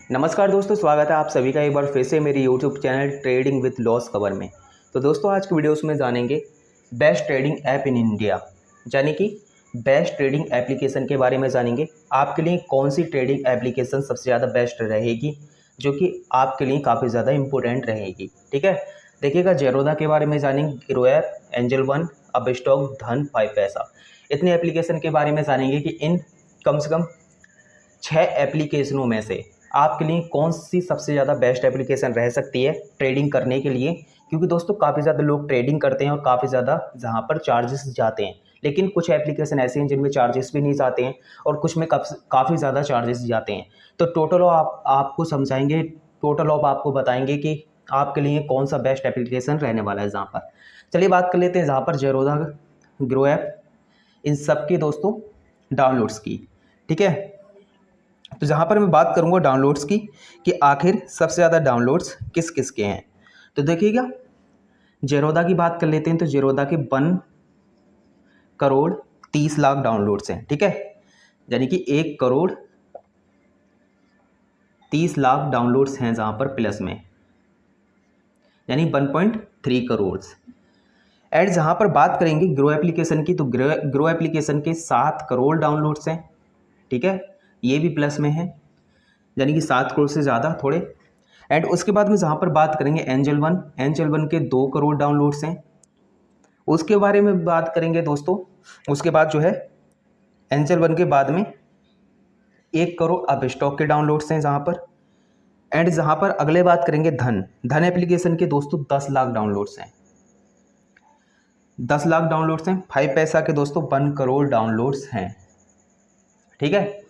नमस्कार दोस्तों, स्वागत है आप सभी का एक बार फिर से मेरे YouTube channel trading with loss खबर में। तो दोस्तों आज की वीडियोस में जानेंगे best trading app in India, यानी कि बेस्ट ट्रेडिंग एप्लीकेशन के बारे में जानेंगे। आपके लिए कौन सी ट्रेडिंग एप्लीकेशन सबसे ज़्यादा बेस्ट रहेगी, जो कि आपके लिए काफ़ी ज़्यादा इंपॉर्टेंट रहेगी। ठीक है, देखिएगा जेरोदा के बारे में जानेंगे, grow app, angel one, Upstox, धन, 5 पैसा। इतने एप्लीकेशन के बारे में जानेंगे कि इन कम से कम 6 एप्लीकेशनों में से आपके लिए कौन सी सबसे ज़्यादा बेस्ट एप्लीकेशन रह सकती है ट्रेडिंग करने के लिए। क्योंकि दोस्तों काफ़ी ज़्यादा लोग ट्रेडिंग करते हैं और काफ़ी ज़्यादा जहाँ पर चार्जेस जाते हैं, लेकिन कुछ एप्लीकेशन ऐसे हैं जिनमें चार्जेस भी नहीं जाते हैं और कुछ में काफ़ी ज़्यादा चार्जेस जाते हैं। तो टोटल आपको समझाएंगे, टोटल ऑफ आपको बताएंगे कि आपके लिए कौन सा बेस्ट एप्लीकेशन रहने वाला है। जहाँ पर चलिए बात कर लेते हैं जहाँ पर जेरोदा, ग्रो ऐप, इन सब की दोस्तों डाउनलोड्स की। ठीक है, तो जहाँ पर मैं बात करूँगा डाउनलोड्स की कि आखिर सबसे ज़्यादा डाउनलोड्स किस किस के हैं। तो देखिएगा जेरोदा की बात कर लेते हैं। तो जेरोदा के 1,30,00,000 डाउनलोड्स हैं। ठीक है, यानी कि 1,30,00,000 डाउनलोड्स हैं जहाँ पर प्लस में, यानी 1.3 करोड़। एंड जहाँ पर बात करेंगे ग्रो एप्लीकेशन की, तो ग्रो एप्लीकेशन के 7 करोड़ डाउनलोड्स हैं। ठीक है, ये भी प्लस में है, यानी कि 7 करोड़ से ज़्यादा थोड़े। एंड उसके बाद में जहाँ पर बात करेंगे एंजल वन के 2 करोड़ डाउनलोड्स हैं। उसके बारे में बात करेंगे दोस्तों, उसके बाद जो है एंजल वन के बाद में 1 करोड़ अपस्टॉक के डाउनलोड्स हैं जहाँ पर। एंड जहाँ पर अगले बात करेंगे धन एप्लीकेशन के दोस्तों 10 लाख डाउनलोड्स हैं। 10 लाख डाउनलोड्स हैं। 5 पैसा के दोस्तों 1 करोड़ डाउनलोड्स हैं। ठीक है,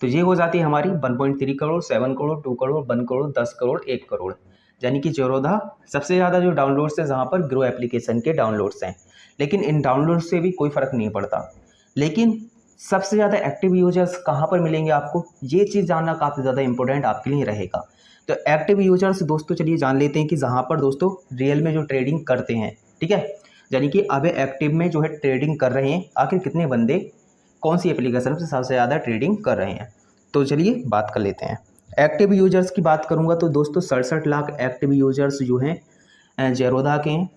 तो ये हो जाती है हमारी 1.3 करोड़, 7 करोड़, 2 करोड़, 1 करोड़, 10 करोड़, 1 करोड़, यानी कि जेरोदा सबसे ज़्यादा जो डाउनलोड्स हैं जहाँ पर ग्रो एप्लीकेशन के डाउनलोड्स हैं। लेकिन इन डाउनलोड से भी कोई फ़र्क नहीं पड़ता, लेकिन सबसे ज़्यादा एक्टिव यूजर्स कहाँ पर मिलेंगे आपको, ये चीज़ जानना काफ़ी ज़्यादा इंपॉर्टेंट आपके लिए रहेगा। तो एक्टिव यूजर्स दोस्तों चलिए जान लेते हैं कि जहाँ पर दोस्तों रियल में जो ट्रेडिंग करते हैं। ठीक है, यानी कि अब एक्टिव में जो है ट्रेडिंग कर रहे हैं, आखिर कितने बंदे कौन सी एप्लीकेशन से सबसे ज़्यादा ट्रेडिंग कर रहे हैं। तो चलिए बात कर लेते हैं। एक्टिव यूजर्स की बात करूंगा तो दोस्तों 67 लाख एक्टिव यूजर्स जो हैं जेरोदा के हैं।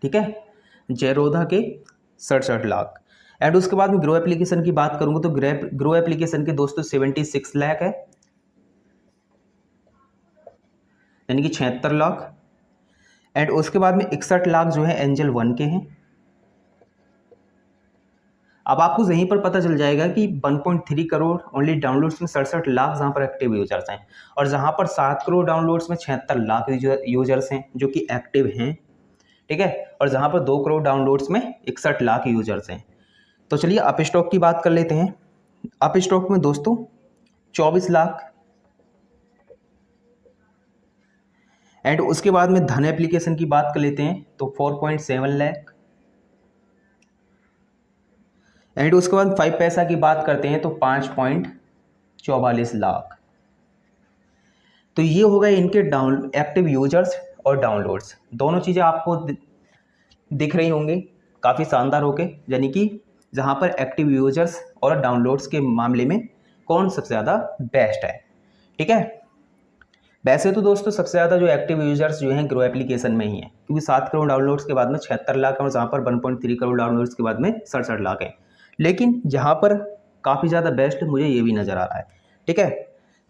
ठीक है, जेरोदा के 67 लाख। एंड उसके बाद में ग्रो एप्लीकेशन की बात करूंगा तो ग्रो एप्लीकेशन के दोस्तों 76 लाख है, यानी कि 76 लाख। एंड उसके बाद में 61 लाख जो है एंजल वन के हैं। अब आपको यहीं पर पता चल जाएगा कि 1.3 करोड़ ओनली डाउनलोड्स में 67 लाख जहाँ पर एक्टिव यूजर्स हैं, और जहाँ पर 7 करोड़ डाउनलोड्स में 76 लाख यूजर्स हैं जो कि एक्टिव हैं। ठीक है, और जहाँ पर 2 करोड़ डाउनलोड्स में 61 लाख यूजर्स हैं। तो चलिए अपस्टॉक की बात कर लेते हैं। अपस्टॉक में दोस्तों 24 लाख। एंड उसके बाद में धन एप्लीकेशन की बात कर लेते हैं तो 4.7 लाख। एंड उसके बाद 5 पैसा की बात करते हैं तो 5.44 लाख। तो ये हो गए इनके एक्टिव यूजर्स और डाउनलोड्स, दोनों चीज़ें आपको दिख रही होंगी काफ़ी शानदार होके, यानी कि जहाँ पर एक्टिव यूजर्स और डाउनलोड्स के मामले में कौन सबसे ज़्यादा बेस्ट है। ठीक है, वैसे तो दोस्तों सबसे ज़्यादा जो एक्टिव यूजर्स जो हैं ग्रो एप्लीकेशन में ही है, क्योंकि 7 करोड़ डाउनलोड्स के बाद में 76 लाख है, और जहाँ पर 1.3 करोड़ डाउनलोड्स के बाद में 67 लाख है। लेकिन जहाँ पर काफ़ी ज़्यादा बेस्ट मुझे ये भी नज़र आ रहा है। ठीक है,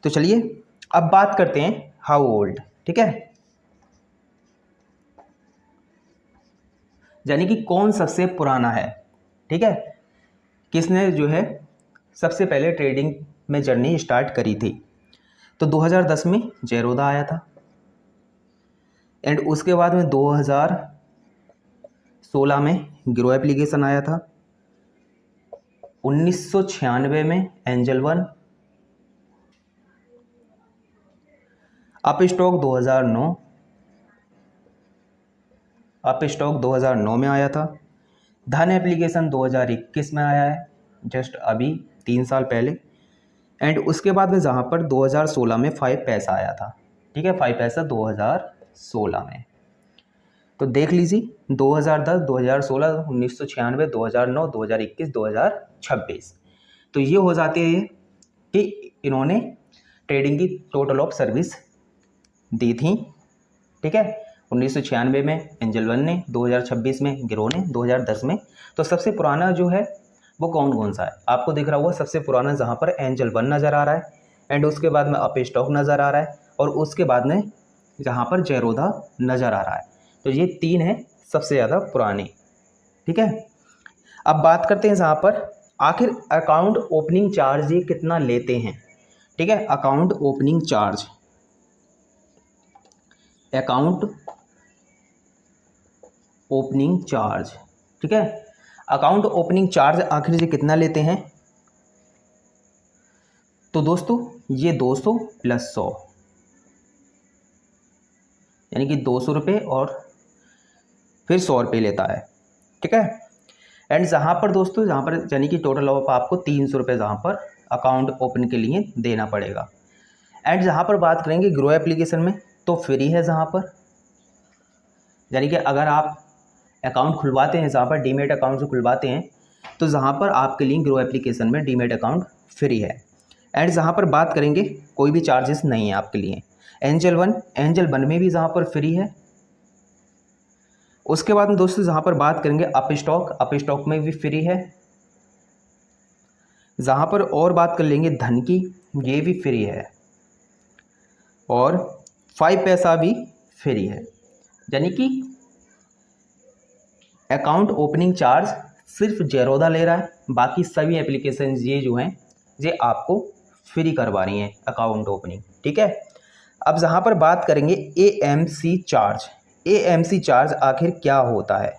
तो चलिए अब बात करते हैं हाउ ओल्ड। ठीक है, यानी कि कौन सबसे पुराना है। ठीक है, किसने जो है सबसे पहले ट्रेडिंग में जर्नी स्टार्ट करी थी। तो 2010 में जेरोदा आया था। एंड उसके बाद में 2016 में ग्रो एप्लीकेशन आया था। 1996 में एंजल वन। अपस्टॉक 2009 में आया था। धन एप्लीकेशन 2021 में आया है, जस्ट अभी 3 साल पहले। एंड उसके बाद में जहाँ पर 2016 में 5 पैसा आया था। ठीक है, 5 पैसा 2016 में। तो देख लीजिए 2010, 2016, 1996, 2009, 2021, 2026। तो ये हो जाती है कि इन्होंने ट्रेडिंग की टोटल ऑफ सर्विस दी थी, ठीक है। 1996 में एंजल वन ने, 2026 में ग्रो ने, 2010 में। तो सबसे पुराना जो है वो कौन कौन सा है, आपको दिख रहा होगा सबसे पुराना जहाँ पर एंजल वन नज़र आ रहा है, एंड उसके बाद में अपस्टॉक नज़र आ रहा है, और उसके बाद में जहाँ पर जेरोधा नज़र आ रहा है। तो ये 3 है सबसे ज़्यादा पुराने, ठीक है। अब बात करते हैं जहाँ पर आखिर अकाउंट ओपनिंग चार्ज ये कितना लेते हैं, ठीक है। Account opening charge, account opening charge, ठीक है। अकाउंट ओपनिंग चार्ज आखिर ये कितना लेते हैं, तो दोस्तों ये 200 + 100 यानी कि 200 रुपये और फिर 100 रुपये लेता है, ठीक है। एंड जहाँ पर दोस्तों, जहाँ पर यानी कि टोटल ऑफ आपको 300 रुपये जहाँ पर अकाउंट ओपन के लिए देना पड़ेगा। एंड जहाँ पर बात करेंगे ग्रो एप्लीकेशन में तो फ्री है जहाँ पर, यानी कि अगर आप अकाउंट खुलवाते हैं, जहाँ पर डीमेट अकाउंट जो खुलवाते हैं, तो जहाँ पर आपके लिए ग्रो एप्लीकेशन में डीमेट अकाउंट फ्री है। एंड जहाँ पर बात करेंगे कोई भी चार्जेस नहीं है आपके लिए। एंजल वन में भी जहाँ पर फ्री है। उसके बाद में दोस्तों जहाँ पर बात करेंगे अपस्टॉक में भी फ्री है। जहाँ पर और बात कर लेंगे धन की, ये भी फ्री है, और 5 पैसा भी फ्री है। यानी कि अकाउंट ओपनिंग चार्ज सिर्फ जेरोधा ले रहा है, बाकी सभी एप्लीकेशन ये जो हैं ये आपको फ्री करवा रही हैं अकाउंट ओपनिंग, ठीक है। अब जहाँ पर बात करेंगे एएमसी चार्ज, एएमसी चार्ज आखिर क्या होता है।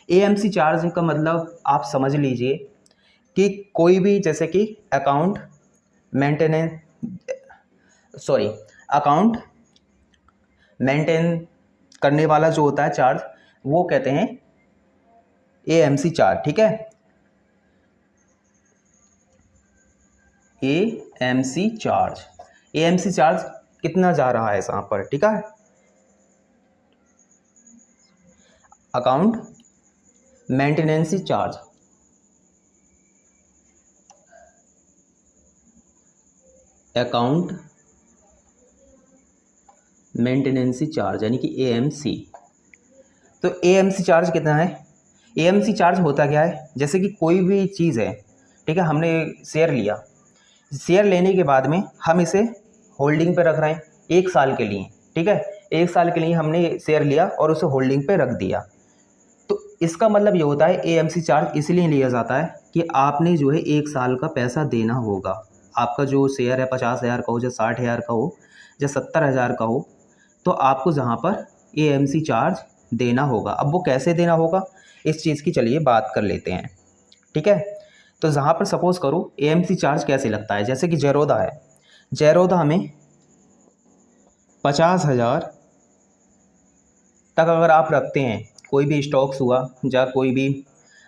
एएमसी चार्ज का मतलब आप समझ लीजिए कि कोई भी जैसे कि अकाउंट मेंटेन करने वाला जो होता है चार्ज, वो कहते हैं एएमसी चार्ज, ठीक है। एएमसी चार्ज कितना जा रहा है यहाँ पर, ठीक है। Account maintenance charge, account maintenance charge यानी कि एएमसी। तो एएमसी चार्ज कितना है, एएमसी चार्ज होता क्या है, जैसे कि कोई भी चीज़ है, ठीक है, हमने शेयर लिया, शेयर लेने के बाद में हम इसे होल्डिंग पे रख रहे हैं 1 साल के लिए, ठीक है। 1 साल के लिए हमने शेयर लिया और उसे होल्डिंग पे रख दिया। तो इसका मतलब ये होता है एएमसी चार्ज इसलिए लिया जाता है कि आपने जो है 1 साल का पैसा देना होगा। आपका जो शेयर है 50,000 का हो, या 60,000 का हो, या 70,000 का हो, तो आपको जहाँ पर एएमसी चार्ज देना होगा। अब वो कैसे देना होगा, इस चीज़ की चलिए बात कर लेते हैं, ठीक है। तो जहाँ पर सपोज़ करो एएमसी चार्ज कैसे लगता है, जैसे कि जेरोधा है, जेरोधा हमें 50,000 तक अगर आप रखते हैं, कोई भी स्टॉक्स हुआ या कोई भी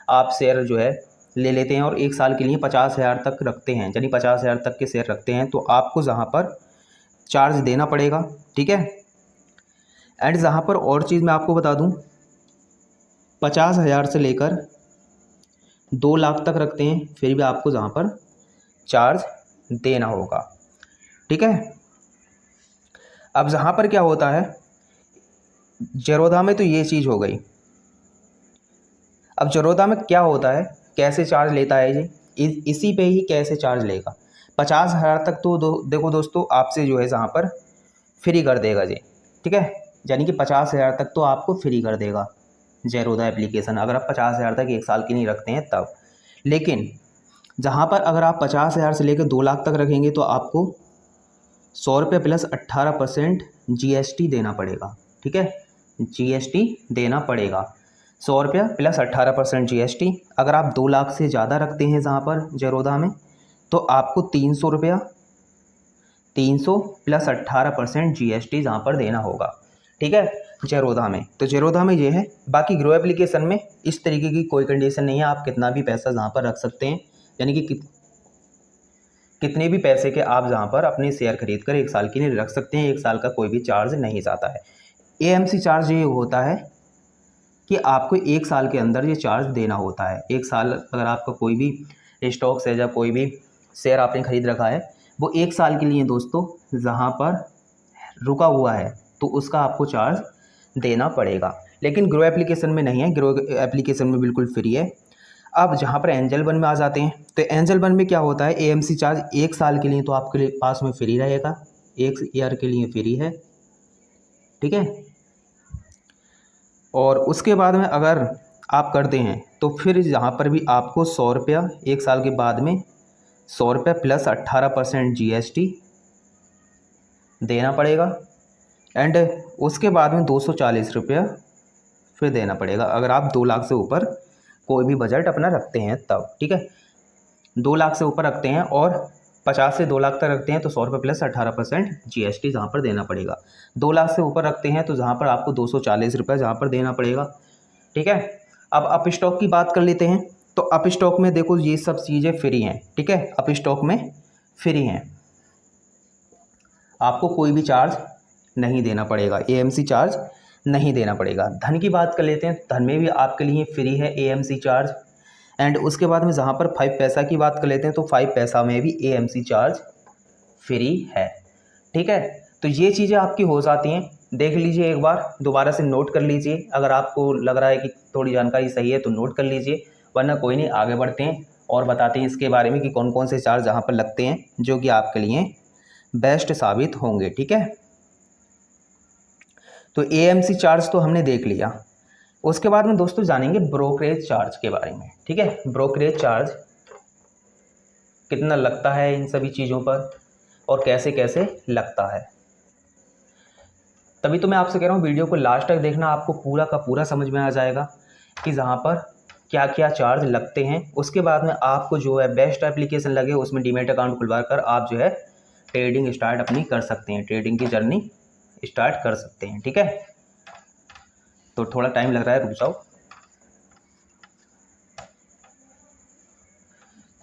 आप शेयर जो है ले लेते हैं और 1 साल के लिए 50,000 तक रखते हैं, यानी 50,000 तक के शेयर रखते हैं, तो आपको जहाँ पर चार्ज देना पड़ेगा, ठीक है। एंड जहाँ पर और चीज़ मैं आपको बता दूँ, 50,000 से लेकर 2 लाख तक रखते हैं, फिर भी आपको जहाँ पर चार्ज देना होगा, ठीक है। अब जहाँ पर क्या होता है, जेरोधा में तो ये चीज़ हो गई। अब जेरोधा में क्या होता है, कैसे चार्ज लेता है ये, इसी पे ही कैसे चार्ज लेगा। 50,000 तक तो देखो दोस्तों आपसे जो है जहाँ पर फ्री कर देगा जी, ठीक है। यानी कि 50,000 तक तो आपको फ्री कर देगा जेरोधा एप्लीकेशन, अगर आप 50,000 तक 1 साल के लिए रखते हैं तब। लेकिन जहाँ पर अगर आप 50,000 से लेकर 2 लाख तक रखेंगे तो आपको 100 रुपये + 18% GST देना पड़ेगा, ठीक है। GST देना पड़ेगा, 100 रुपया + 18% GST। अगर आप 2 लाख से ज़्यादा रखते हैं जहाँ पर जेरोधा में, तो आपको 300 रुपया, 300 + 18% GST जहाँ पर देना होगा, ठीक है, जेरोधा में। तो जेरोधा में ये है। बाकी ग्रो एप्लीकेशन में इस तरीके की कोई कंडीशन नहीं है, आप कितना भी पैसा जहाँ पर रख सकते हैं, यानी कि कितने भी पैसे के आप जहाँ पर अपने शेयर खरीद कर 1 साल के लिए रख सकते हैं। 1 साल का कोई भी चार्ज नहीं जाता है। एएमसी चार्ज ये होता है कि आपको 1 साल के अंदर ये चार्ज देना होता है। 1 साल अगर आपका कोई भी स्टॉक्स है या कोई भी शेयर आपने खरीद रखा है, वो 1 साल के लिए दोस्तों जहाँ पर रुका हुआ है तो उसका आपको चार्ज देना पड़ेगा, लेकिन ग्रो एप्लीकेशन में नहीं है, ग्रो एप्लीकेशन में बिल्कुल फ्री है। अब जहाँ पर एंजल वन में आ जाते हैं, तो एंजल वन में क्या होता है, एएमसी चार्ज 1 साल के लिए तो आपके लिए पास में फ्री रहेगा, 1 ईयर के लिए फ्री है, ठीक है। और उसके बाद में अगर आप करते हैं तो फिर यहाँ पर भी आपको 100 रुपया 1 साल के बाद में 100 रुपया प्लस 18% GST देना पड़ेगा। एंड उसके बाद में 240 रुपया फिर देना पड़ेगा अगर आप 2 लाख से ऊपर कोई भी बजट अपना रखते हैं तब, ठीक है। 2 लाख से ऊपर रखते हैं और 50 से 2 लाख तक रखते हैं तो 100 रुपये प्लस 18% GST जहाँ पर देना पड़ेगा। 2 लाख से ऊपर रखते हैं तो जहाँ पर आपको 240 रुपये जहाँ पर देना पड़ेगा, ठीक है। अब अप स्टॉक की बात कर लेते हैं, तो अप स्टॉक में देखो ये सब चीज़ें फ्री हैं, ठीक है, अप स्टॉक में फ्री हैं, आपको कोई भी चार्ज नहीं देना पड़ेगा, एएमसी चार्ज नहीं देना पड़ेगा। धन की बात कर लेते हैं, धन में भी आपके लिए फ्री है एएमसी चार्ज। एंड उसके बाद में जहाँ पर 5 पैसा की बात कर लेते हैं तो 5 पैसा में भी एएमसी चार्ज फ्री है, ठीक है। तो ये चीज़ें आपकी हो जाती हैं, देख लीजिए एक बार, दोबारा से नोट कर लीजिए, अगर आपको लग रहा है कि थोड़ी जानकारी सही है तो नोट कर लीजिए, वरना कोई नहीं, आगे बढ़ते हैं और बताते हैं इसके बारे में कि कौन कौन से चार्ज यहाँ पर लगते हैं जो कि आपके लिए बेस्ट साबित होंगे, ठीक है। तो एएमसी चार्ज तो हमने देख लिया। उसके बाद में दोस्तों जानेंगे ब्रोकरेज चार्ज के बारे में, ठीक है। ब्रोकरेज चार्ज कितना लगता है इन सभी चीज़ों पर और कैसे कैसे लगता है, तभी तो मैं आपसे कह रहा हूँ वीडियो को लास्ट तक देखना, आपको पूरा का पूरा समझ में आ जाएगा कि जहाँ पर क्या क्या चार्ज लगते हैं। उसके बाद में आपको जो है बेस्ट एप्लीकेशन लगे उसमें डीमैट अकाउंट खुलवा कर आप जो है ट्रेडिंग स्टार्ट अपनी कर सकते हैं, ट्रेडिंग की जर्नी स्टार्ट कर सकते हैं, ठीक है। तो थोड़ा टाइम लग रहा है, रुक जाओ।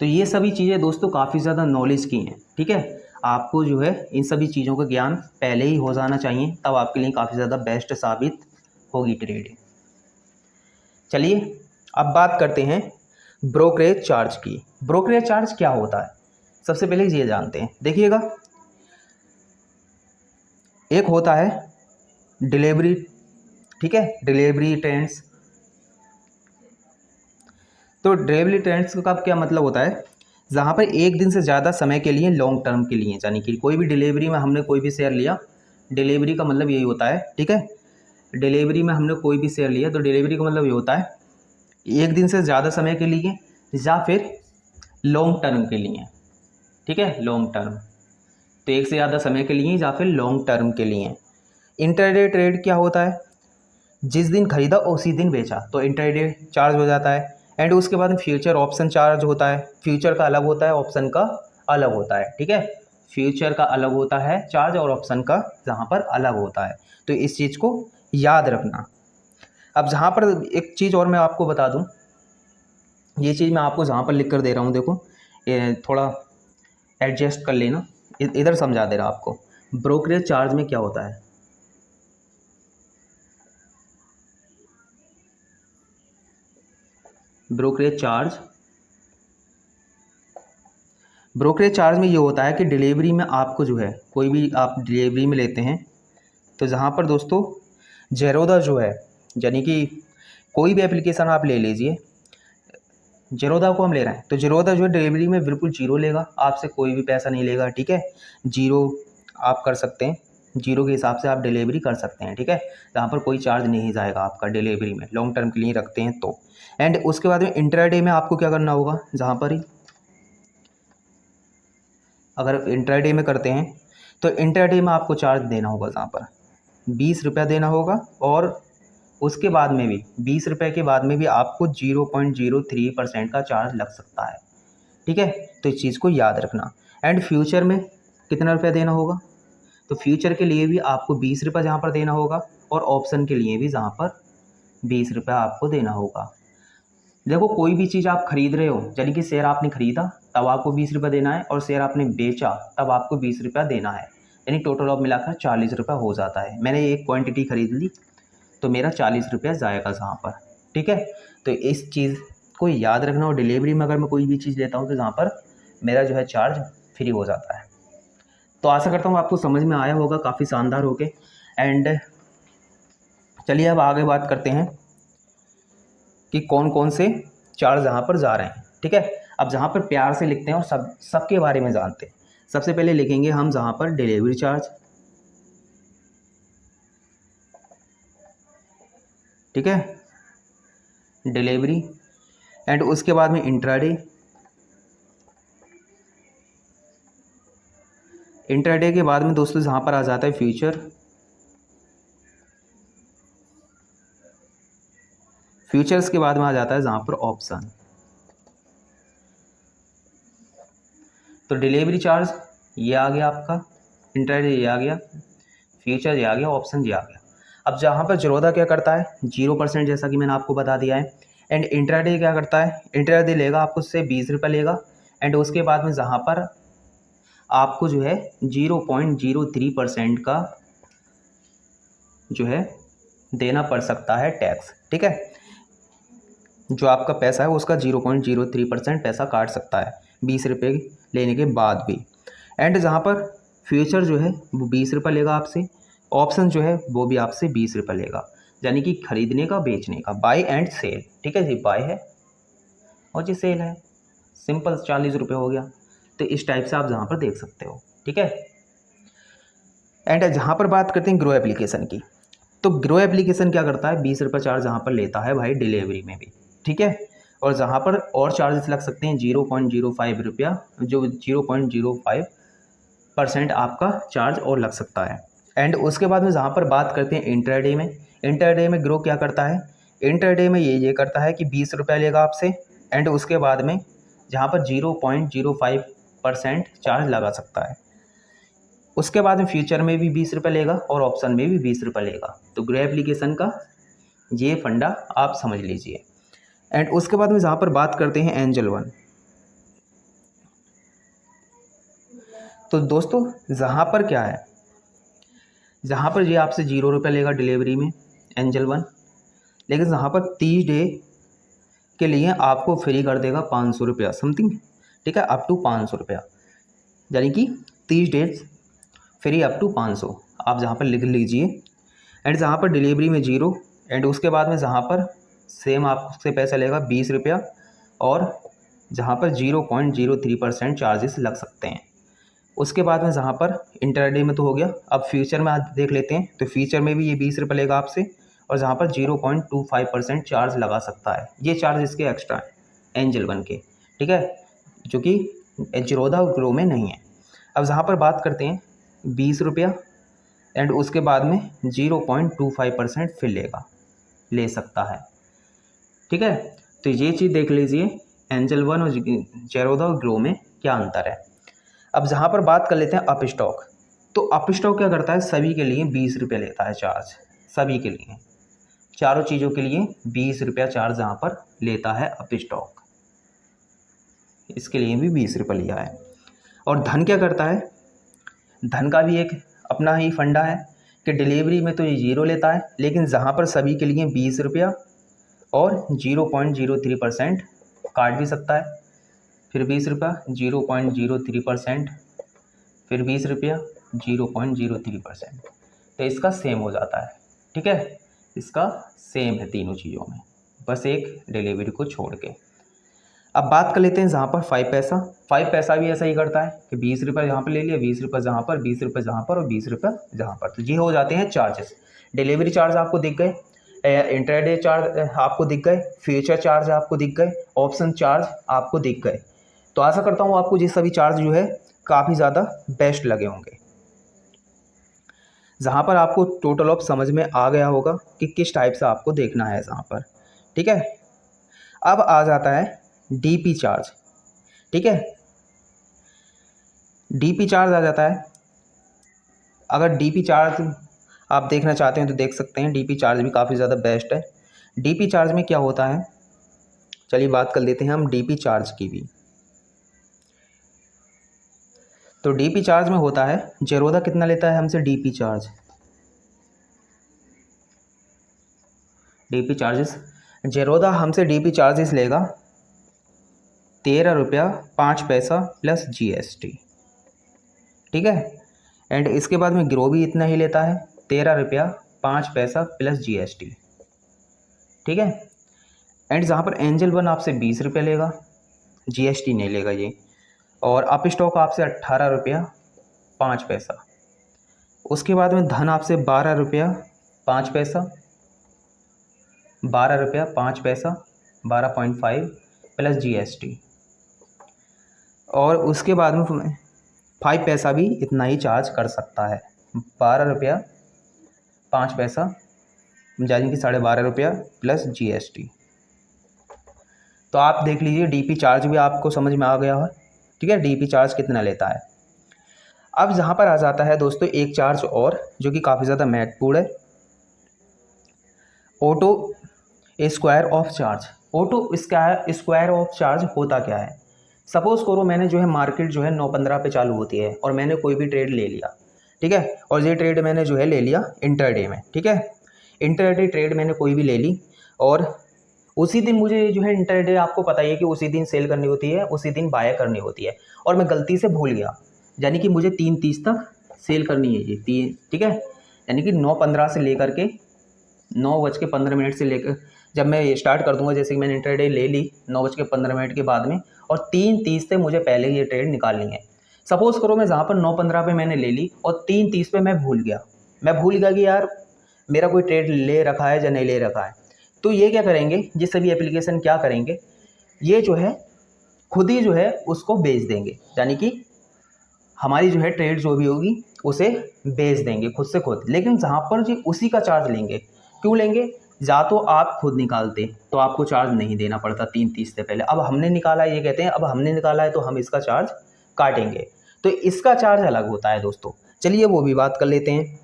तो ये सभी चीज़ें दोस्तों काफ़ी ज़्यादा नॉलेज की हैं, ठीक है। आपको जो है इन सभी चीज़ों का ज्ञान पहले ही हो जाना चाहिए, तब आपके लिए काफ़ी ज़्यादा बेस्ट साबित होगी ट्रेडिंग। चलिए अब बात करते हैं ब्रोकरेज चार्ज की। ब्रोकरेज चार्ज क्या होता है, सबसे पहले ये जानते हैं। देखिएगा, एक होता है डिलीवरी, ठीक है, डिलीवरी ट्रेंड्स। तो डिलीवरी ट्रेंड्स का क्या मतलब होता है, जहाँ पर एक दिन से ज़्यादा समय के लिए लॉन्ग टर्म के लिए, यानी कि कोई भी डिलीवरी में हमने कोई भी शेयर लिया, डिलीवरी का मतलब यही होता है, ठीक है। डिलीवरी में हमने कोई भी शेयर लिया तो डिलीवरी का मतलब ये होता है एक दिन से ज़्यादा समय के लिए या फिर लॉन्ग टर्म के लिए, ठीक है, लॉन्ग टर्म। तो एक से ज़्यादा समय के लिए या फिर लॉन्ग टर्म के लिए। इंट्राडे ट्रेड क्या होता है, जिस दिन खरीदा उसी दिन बेचा तो इंट्राडे चार्ज हो जाता है। एंड उसके बाद फ्यूचर ऑप्शन चार्ज होता है, फ्यूचर का अलग होता है, ऑप्शन का अलग होता है, ठीक है। फ्यूचर का अलग होता है चार्ज और ऑप्शन का जहाँ पर अलग होता है, तो इस चीज़ को याद रखना। अब जहाँ पर एक चीज़ और मैं आपको बता दूँ, ये चीज़ मैं आपको जहाँ पर लिख कर दे रहा हूँ, देखो थोड़ा एडजस्ट कर लेना, इधर समझा दे रहा आपको। ब्रोकरेज चार्ज में क्या होता है, ब्रोकरेज चार्ज में ये होता है कि डिलीवरी में आपको जो है कोई भी आप डिलीवरी में लेते हैं, तो जहाँ पर दोस्तों जेरोदा जो है, यानी कि कोई भी एप्लीकेशन आप ले लीजिए, जेरोदा को हम ले रहे हैं तो जेरोदा जो है डिलीवरी में बिल्कुल जीरो लेगा, आपसे कोई भी पैसा नहीं लेगा, ठीक है। जीरो आप कर सकते हैं, जीरो के हिसाब से आप डिलीवरी कर सकते हैं, ठीक है। जहाँ पर कोई चार्ज नहीं जाएगा आपका डिलीवरी में, लॉन्ग टर्म के लिए रखते हैं तो। एंड उसके बाद में इंट्राडे में आपको क्या करना होगा, जहाँ पर ही अगर इंट्राडे में करते हैं तो इंट्राडे में आपको चार्ज देना होगा, जहाँ पर 20 रुपया देना होगा, और उसके बाद में भी 20 रुपये के बाद में भी आपको 0.03% का चार्ज लग सकता है, ठीक है। तो इस चीज़ को याद रखना। एंड फ्यूचर में कितना रुपया देना होगा, तो फ्यूचर के लिए भी आपको 20 रुपये जहाँ पर देना होगा, और ऑप्शन के लिए भी जहाँ पर 20 रुपया आपको देना होगा। देखो कोई भी चीज़ आप खरीद रहे हो, यानी कि शेयर आपने खरीदा तब आपको 20 रुपये देना है, और शेयर आपने बेचा तब आपको 20 रुपया देना है, यानी टोटल ऑफ मिलाकर 40 रुपया हो जाता है। मैंने एक क्वांटिटी खरीद ली तो मेरा 40 रुपया जाएगा जहाँ पर, ठीक है। तो इस चीज़ को याद रखना। और डिलीवरी में अगर मैं कोई भी चीज़ लेता हूँ तो जहाँ पर मेरा जो है चार्ज फ्री हो जाता है, तो आशा करता हूँ आपको समझ में आया होगा काफ़ी शानदार होके। एंड चलिए अब आगे बात करते हैं कि कौन कौन से चार्ज यहाँ पर जा रहे हैं। ठीक है, अब जहाँ पर प्यार से लिखते हैं और सबके बारे में जानते हैं। सबसे पहले लिखेंगे हम जहाँ पर डिलीवरी चार्ज, ठीक है, डिलीवरी। एंड उसके बाद में इंट्राडे, इंट्राडे के बाद में दोस्तों जहाँ पर आ जाता है फ्यूचर, फ्यूचर्स के बाद में आ जाता है जहाँ पर ऑप्शन। तो डिलीवरी चार्ज ये आ गया आपका, इंट्राडे ये आ गया, फ्यूचर ये आ गया, ऑप्शन ये आ गया। अब जहाँ पर जीरोधा क्या करता है 0%, जैसा कि मैंने आपको बता दिया है। एंड इंट्राडे क्या करता है, इंट्राडे लेगा आपको उससे 20 रुपये लेगा। एंड उसके बाद में जहाँ पर आपको जो है 0.03% का जो है देना पड़ सकता है टैक्स। ठीक है, जो आपका पैसा है उसका 0.03% पैसा काट सकता है 20 रुपये लेने के बाद भी। एंड जहाँ पर फ्यूचर जो है वो 20 रुपये लेगा आपसे, ऑप्शन जो है वो भी आपसे 20 रुपये लेगा, यानी कि खरीदने का बेचने का, बाय एंड सेल। ठीक है जी, बाय है और जी सेल है, सिंपल 40 रुपये हो गया। तो इस टाइप से आप जहाँ पर देख सकते हो। ठीक है, एंड जहाँ पर बात करते हैं ग्रो एप्लीकेशन की, तो ग्रो एप्लीकेशन क्या करता है 20 रुपये चार्ज जहाँ पर लेता है भाई डिलीवरी में भी। ठीक है, और जहाँ पर और चार्जेस लग सकते हैं 0.05 रुपया, जो 0.05% आपका चार्ज और लग सकता है। एंड उसके बाद में जहाँ पर बात करते हैं इंट्राडे में, इंट्राडे में ग्रो क्या करता है, इंट्राडे में ये करता है कि 20 रुपये लेगा आपसे। एंड उसके बाद में जहाँ पर 0.05% चार्ज लगा सकता है। उसके बाद में फ्यूचर में भी 20 रुपये लेगा और ऑप्शन में भी 20 रुपये लेगा। तो ग्रो एप्लीकेशन का ये फंडा आप समझ लीजिए। एंड उसके बाद में जहाँ पर बात करते हैं एंजल वन, तो दोस्तों जहाँ पर क्या है, जहाँ पर ये आपसे 0 रुपये लेगा डिलीवरी में एंजल वन, लेकिन जहाँ पर 30 डे के लिए आपको फ्री कर देगा 500 रुपया समथिंग। ठीक है, अप टू 500 रुपया, यानी कि 30 डेज फ्री अप टू 500, आप जहाँ पर लिख लीजिए। एंड जहाँ पर डिलीवरी में 0, एंड उसके बाद में जहाँ पर सेम आपसे पैसा लेगा 20 रुपया, और जहाँ पर 0.03% चार्जेस लग सकते हैं। उसके बाद में जहाँ पर इंट्राडे में तो हो गया, अब फ्यूचर में आज देख लेते हैं। तो फ्यूचर में भी ये 20 रुपये लेगा आपसे, और जहाँ पर 0.25% चार्ज लगा सकता है। ये चार्ज इसके एक्स्ट्रा है एंजल वन के। ठीक है, जो कि जीरोधा ग्रो में नहीं है। अब जहाँ पर बात करते हैं 20 रुपया, एंड उसके बाद में 0.25% फिर ले सकता है। ठीक है, तो ये चीज़ देख लीजिए एंजल वन और जीरोधा ग्रो में क्या अंतर है। अब जहाँ पर बात कर लेते हैं अप स्टॉक, तो अप स्टॉक क्या करता है सभी के लिए 20 रुपये लेता है चार्ज, सभी के लिए, चारों चीज़ों के लिए 20 रुपया चार्ज यहाँ पर लेता है अप स्टॉक, इसके लिए भी 20 रुपये लिया है। और धन क्या करता है, धन का भी एक अपना ही फंडा है कि डिलीवरी में तो ये 0 लेता है, लेकिन जहाँ पर सभी के लिए 20 रुपया और 0.03% काट भी सकता है, फिर 20 रुपया 0.03%, फिर 20 रुपया 0.03%, तो इसका सेम हो जाता है। ठीक है, इसका सेम है तीनों चीज़ों में, बस एक डिलीवरी को छोड़ के। अब बात कर लेते हैं जहाँ पर 5 पैसा, 5 पैसा भी ऐसा ही करता है कि 20 रुपये जहाँ पर ले लिया, 20 रुपये जहाँ पर, 20 रुपये जहाँ पर और 20 रुपये जहाँ पर। तो ये हो जाते हैं चार्जेस। डिलीवरी चार्ज आपको दिख गए, इंट्राडे चार्ज आपको दिख गए, फ्यूचर चार्ज आपको दिख गए, ऑप्शन चार्ज आपको दिख गए। तो आशा करता हूँ आपको ये सभी चार्ज जो है काफ़ी ज़्यादा बेस्ट लगे होंगे, जहाँ पर आपको टोटल ऑफ समझ में आ गया होगा कि किस टाइप से आपको देखना है जहाँ पर। ठीक है, अब आ जाता है डीपी चार्ज। ठीक है, डीपी चार्ज आ जाता है। अगर डीपी चार्ज आप देखना चाहते हैं तो देख सकते हैं, डीपी चार्ज भी काफ़ी ज़्यादा बेस्ट है। डीपी चार्ज में क्या होता है, चलिए बात कर लेते हैं हम डीपी चार्ज की भी। तो डीपी चार्ज में होता है, जीरोधा कितना लेता है हमसे DP charge, DP charges, Zerodha हमसे डीपी चार्जेस लेगा 13 रुपया 5 पैसा प्लस GST। ठीक है, एंड इसके बाद में ग्रो भी इतना ही लेता है, 13 रुपया 5 पैसा प्लस GST, ठीक है। एंड जहाँ पर एंजल वन आपसे 20 रुपये लेगा, GST नहीं लेगा ये, और अप स्टॉक आपसे 18 रुपया 5 पैसा। उसके बाद में धन आपसे 12 रुपया 5 पैसा, 12 रुपया 5 पैसा 12.5 प्लस GST, और उसके बाद में 5 पैसा भी इतना ही चार्ज कर सकता है, 12 रुपया 5 पैसा यानी कि 12.5 रुपया प्लस GST। तो आप देख लीजिए DP चार्ज भी आपको समझ में आ गया है, ठीक है, DP चार्ज कितना लेता है। अब जहाँ पर आ जाता है दोस्तों एक चार्ज और जो कि काफ़ी ज़्यादा महत्वपूर्ण है, auto square of charge. Auto square of charge होता क्या है। सपोज करो मैंने जो है मार्केट जो है 9:15 पे चालू होती है और मैंने कोई भी ट्रेड ले लिया, ठीक है, और ये ट्रेड मैंने जो है ले लिया इंटरडे में, ठीक है, इंटरडे ट्रेड मैंने कोई भी ले ली और उसी दिन मुझे जो है इंटरडे आपको पता ही है कि उसी दिन सेल करनी होती है, उसी दिन बाय करनी होती है, और मैं गलती से भूल गया, यानी कि मुझे 3:30 तक सेल करनी है ये 3, ठीक है, यानी कि 9:15 से लेकर के 9:15 से लेकर जब मैं स्टार्ट कर दूंगा, जैसे कि मैंने इंटरडे ले ली 9:15 के बाद में, और 3:30 से मुझे पहले ये ट्रेड निकालनी है। सपोज़ करो मैं जहाँ पर 9:15 पे मैंने ले ली और 3:30 पे मैं भूल गया कि यार मेरा कोई ट्रेड ले रखा है या नहीं ले रखा है। तो ये क्या करेंगे, ये सभी एप्लीकेशन क्या करेंगे, ये जो है खुद ही जो है उसको बेच देंगे, यानी कि हमारी जो है ट्रेड जो भी होगी उसे बेच देंगे खुद से खुद। लेकिन जहाँ पर जी उसी का चार्ज लेंगे, क्यों लेंगे, या तो आप खुद निकालते तो आपको चार्ज नहीं देना पड़ता 3:30 से पहले, अब हमने निकाला, ये कहते हैं अब हमने निकाला है तो हम इसका चार्ज काटेंगे, तो इसका चार्ज अलग होता है दोस्तों। चलिए वो भी बात कर लेते हैं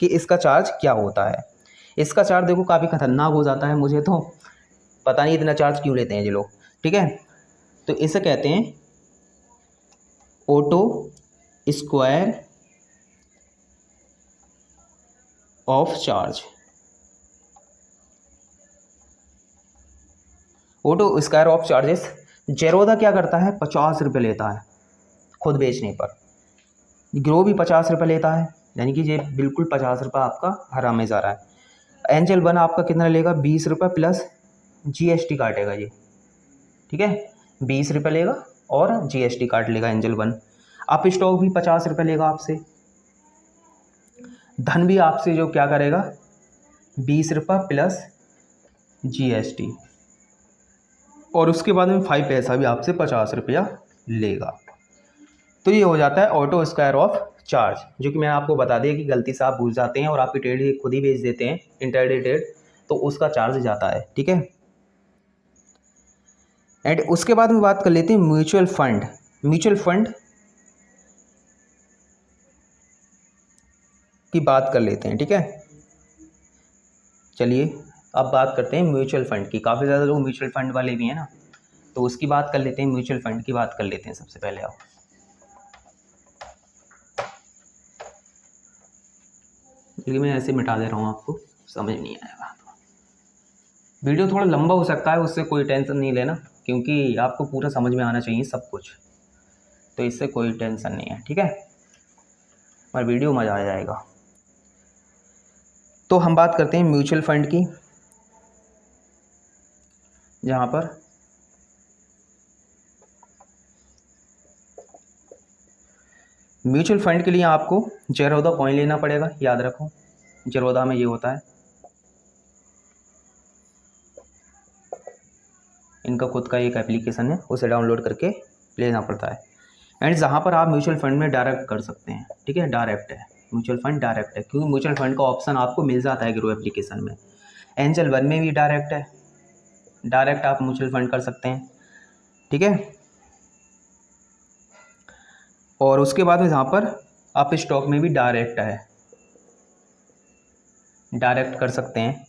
कि इसका चार्ज क्या होता है। इसका चार्ज देखो काफ़ी खतरनाक हो जाता है, मुझे तो पता नहीं इतना चार्ज क्यों लेते हैं ये लोग, ठीक है। तो इसे कहते हैं auto square of charge. Auto square of charges. Zerodha क्या करता है, 50 रुपये लेता है खुद बेचने पर, ग्रो भी 50 रुपये लेता है, यानी कि ये बिल्कुल 50 रुपये आपका हरा में जा रहा है। एंजल वन आपका कितना लेगा, 20 रुपये प्लस GST काटेगा ये, ठीक है, 20 रुपये लेगा और GST काट लेगा एंजल वन। अप स्टॉक भी 50 रुपये लेगा आपसे, धन भी आपसे जो क्या करेगा 20 रुपये प्लस GST, और उसके बाद में 5 पैसा भी आपसे 50 रुपया लेगा। तो ये हो जाता है ऑटो स्क्वायर ऑफ चार्ज, जो कि मैंने आपको बता दिया कि गलती से आप भूल जाते हैं और आपकी ट्रेड खुद ही बेच देते हैं इंटरडे ट्रेड, तो उसका चार्ज जाता है, ठीक है। एंड उसके बाद में बात कर लेते हैं म्यूचुअल फंड। म्यूचुअल फंड की बात कर लेते हैं, ठीक है। चलिए अब बात करते हैं म्यूचुअल फंड की। काफ़ी ज़्यादा लोग म्यूचुअल फंड वाले भी हैं ना, तो उसकी बात कर लेते हैं, म्यूचुअल फंड की बात कर लेते हैं सबसे पहले। आप लेकिन मैं ऐसे मिटा दे रहा हूँ, आपको समझ नहीं आएगा तो वीडियो थोड़ा लंबा हो सकता है, उससे कोई टेंशन नहीं लेना, क्योंकि आपको पूरा समझ में आना चाहिए सब कुछ, तो इससे कोई टेंशन नहीं है, ठीक है, पर वीडियो मज़ा आ जाएगा। तो हम बात करते हैं म्यूचुअल फंड की, जहाँ पर म्यूचुअल फंड के लिए आपको जेरोदा कॉइन लेना पड़ेगा, याद रखो जेरोदा में ये होता है, इनका खुद का एक एप्लीकेशन है, उसे डाउनलोड करके लेना पड़ता है। एंड जहाँ पर आप म्यूचुअल फंड में डायरेक्ट कर सकते हैं, ठीक है, डायरेक्ट है म्यूचुअल फंड, डायरेक्ट है, क्योंकि म्यूचुअल फंड का ऑप्शन आपको मिल जाता है ग्रो एप्लीकेशन में। एंजल वन में भी डायरेक्ट है, डायरेक्ट आप म्यूचुअल फंड कर सकते हैं, ठीक है। और उसके बाद में जहाँ पर आप स्टॉक में भी डायरेक्ट है, डायरेक्ट कर सकते हैं।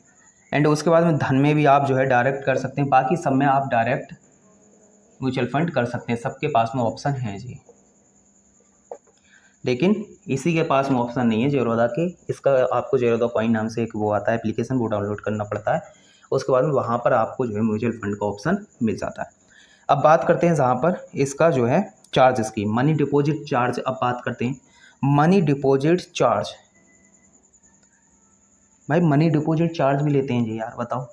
एंड उसके बाद में धन में भी आप जो है डायरेक्ट कर सकते हैं, बाकी सब में आप डायरेक्ट म्यूचुअल फंड कर सकते हैं, सबके पास में ऑप्शन है जी। लेकिन इसी के पास में ऑप्शन नहीं है जेरोदा के, इसका आपको जेरोदा कॉइन नाम से एक वो आता है एप्लीकेशन, वो डाउनलोड करना पड़ता है, उसके बाद में वहाँ पर आपको जो है म्यूचुअल फंड का ऑप्शन मिल जाता है। अब बात करते हैं जहाँ पर इसका जो है चार्जेस की, मनी डिपॉजिट चार्ज अब बात करते हैं। मनी डिपॉजिट चार्ज, भाई मनी डिपॉजिट चार्ज भी लेते हैं जी यार, बताओ।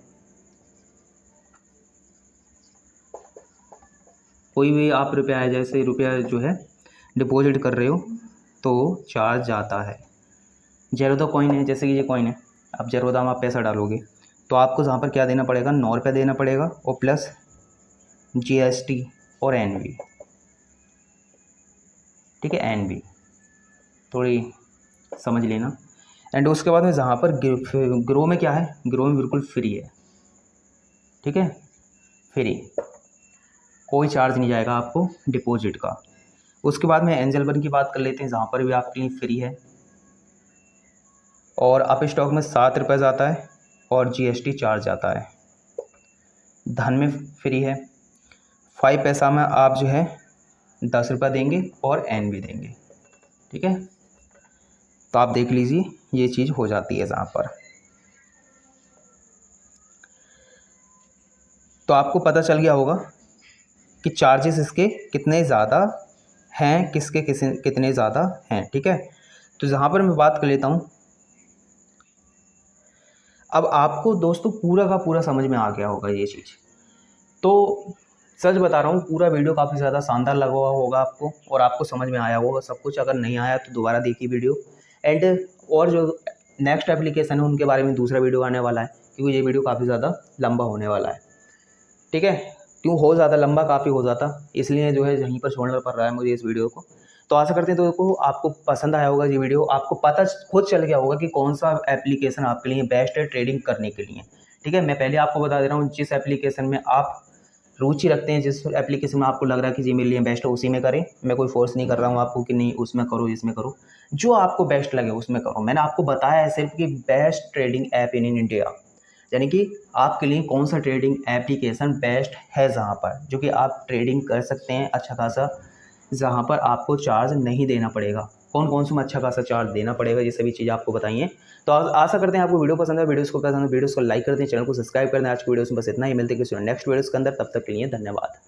कोई भी आप रुपया है, जैसे रुपया जो है डिपॉजिट कर रहे हो तो चार्ज जाता है। जेरोदा कॉइन है, जैसे कि ये कॉइन है, अब जेरोदा में आप पैसा डालोगे तो आपको यहाँ पर क्या देना पड़ेगा, 9 रुपये देना पड़ेगा और प्लस GST और NV, ठीक है, NV थोड़ी समझ लेना। एंड उसके बाद में जहाँ पर ग्रो में क्या है, ग्रो में बिल्कुल फ्री है, ठीक है, फ्री, कोई चार्ज नहीं जाएगा आपको डिपॉजिट का। उसके बाद में एंजल वन की बात कर लेते हैं, जहाँ पर भी आपके लिए फ्री है और अप स्टॉक में 7 रुपये जाता है और GST चार्ज जाता है। धन में फ्री है, 5 पैसा में आप जो है 10 रुपये देंगे और NV देंगे, ठीक है। तो आप देख लीजिए ये चीज़ हो जाती है जहाँ पर। तो आपको पता चल गया होगा कि चार्जेस इसके कितने ज़्यादा हैं, कितने ज़्यादा हैं, ठीक है। तो जहाँ पर मैं बात कर लेता हूँ, अब आपको दोस्तों पूरा का पूरा समझ में आ गया होगा ये चीज़। तो सच बता रहा हूँ, पूरा वीडियो काफ़ी ज़्यादा शानदार लगा हुआ होगा आपको और आपको समझ में आया होगा सब कुछ। अगर नहीं आया तो दोबारा देखिए वीडियो। एंड और जो नेक्स्ट एप्लीकेशन है उनके बारे में दूसरा वीडियो आने वाला है, क्योंकि ये वीडियो काफ़ी ज़्यादा लंबा होने वाला है, ठीक है। क्यों हो ज़्यादा लंबा, काफ़ी हो जाता, इसलिए जो है यहीं पर छोड़ना पड़ रहा है मुझे इस वीडियो को। तो आशा करते हैं तो आपको पसंद आया होगा ये वीडियो, आपको पता खुद चल गया होगा कि कौन सा एप्लीकेशन आपके लिए बेस्ट है ट्रेडिंग करने के लिए, ठीक है। मैं पहले आपको बता दे रहा हूँ, जिस एप्लीकेशन में आप रुचि रखते हैं, जिस एप्लीकेशन में आपको लग रहा है कि जी मेरे लिए बेस्ट है, उसी में करें। मैं कोई फोर्स नहीं कर रहा हूँ आपको कि नहीं उसमें करो इसमें करो, जो आपको बेस्ट लगे उसमें करो। मैंने आपको बताया है सिर्फ कि best trading app in India, यानी कि आपके लिए कौन सा ट्रेडिंग एप्लीकेशन बेस्ट है, जहाँ पर जो कि आप ट्रेडिंग कर सकते हैं अच्छा खासा, जहाँ पर आपको चार्ज नहीं देना पड़ेगा। कौन कौन से में अच्छा खासा चार्ज देना पड़ेगा, ये सभी चीज़ आपको बताइए। तो आशा करते हैं आपको वीडियो पसंद है। वीडियोस को पसंद है वीडियोस को लाइक कर दें, चैनल को सब्सक्राइब कर दें। आज की वीडियोस में बस इतना ही, मिलते हैं किसी नेक्स्ट वीडियोस के अंदर, तब तक के लिए धन्यवाद।